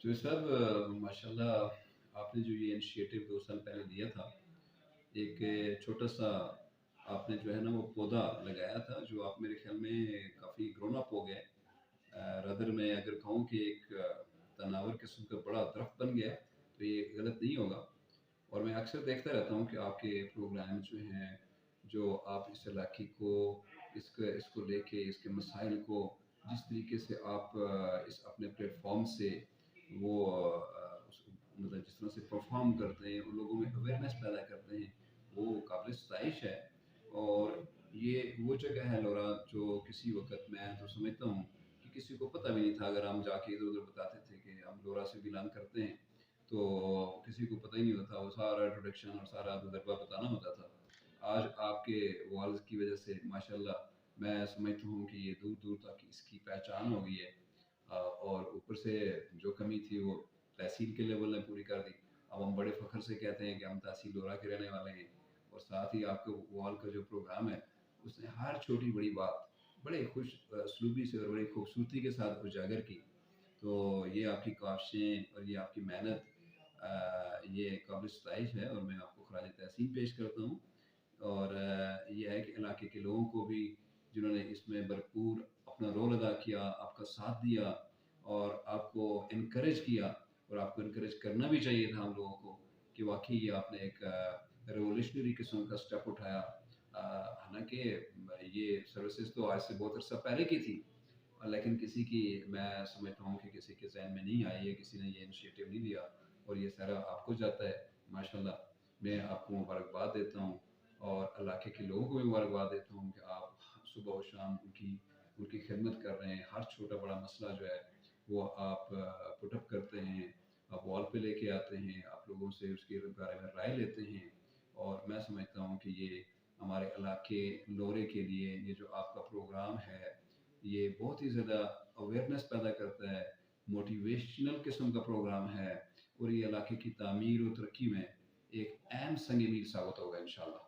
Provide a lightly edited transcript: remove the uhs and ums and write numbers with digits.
जो सब माशाल्लाह आपने जो ये इनिशिएटिव 2 साल पहले लिया था, एक छोटा-सा आपने जो है ना वो पौधा लगाया था जो आप मेरे ख़्याल में काफ़ी ग्रोन अप हो गया है। रादर मैं अगर कहूँ कि एक तनावर किस्म का बड़ा दरख़्त बन गया है, तो ये गलत नहीं होगा। और मैं अक्सर देखता रहता हूँ कि आपके प्रोग्राम जो हैं, जो आप इस इलाके को इसको लेके इसके मसाइल को जिस तरीके से आप इस अपने प्लेटफ़ॉर्म से वो मतलब जिस तरह से परफ़ॉर्म करते हैं, उन लोगों में अवेयरनेस पैदा करते हैं, वो काबिल सताइश है। और ये वो जगह है लौरा जो किसी वक़्त मैं तो समझता हूँ कि किसी को पता भी नहीं था, अगर हम जाके इधर-उधर बताते थे कि हम लौरा से बिलॉन्ग करते हैं, तो किसी को पता ही नहीं होता था, वो सारा इंट्रोडक्शन और सारा तजुर्बा बताना होता था। आज आपके वालिद की वजह से माशाल्लाह मैं समझता हूँ कि ये दूर-दूर तक इसकी पहचान हो गई है। और ऊपर से जो कमी थी वो तहसील के लेवल ने पूरी कर दी। अब हम बड़े फ़ख्र से कहते हैं कि हम तहसील डोरा के रहने वाले हैं। और साथ ही आपके वॉल का जो प्रोग्राम है, उसने हर छोटी-बड़ी बात बड़े खुश उसलूबी से और बड़ी खूबसूरती के साथ उजागर की। तो ये आपकी काविशें और ये आपकी मेहनत ये काबिल-ए-सताइश है और मैं आपको खराज तहसीन पेश करता हूँ। और ये है कि इलाके के लोगों को भी जिन्होंने इसमें भरपूर अपना रोल अदा किया, आपका साथ दिया और आपको एनकरेज किया। और आपको एनकरेज करना भी चाहिए था हम लोगों को कि वाक़ई ये आपने एक रिवॉल्यूशनरी किस्म का स्टेप उठाया। हालाँकि ये सर्विसेज़ तो आज से बहुत अरसा पहले की थी। लेकिन किसी की मैं समझता हूँ कि किसी के ज़हन में नहीं आई है, किसी ने ये इनिशिएटिव नहीं लिया और ये सारा आपको जाता है। माशाल्लाह मैं आपको मुबारकबाद देता हूँ और इलाके के लोगों को भी मुबारकबाद देता हूँ कि आप सुबह और शाम उनकी उनकी खिदमत कर रहे हैं। हर छोटा-बड़ा मसला जो है वो आप पुट अप करते हैं, आप वॉल पे लेके आते हैं, आप लोगों से उसके बारे में राय लेते हैं। और मैं समझता हूँ कि ये हमारे इलाके लोरे के लिए ये जो आपका प्रोग्राम है, ये बहुत ही ज़्यादा अवेयरनेस पैदा करता है, मोटिवेशनल किस्म का प्रोग्राम है और ये इलाके की तामीर और तरक्की में एक अहम संग मील साबित होगा इंशाअल्लाह।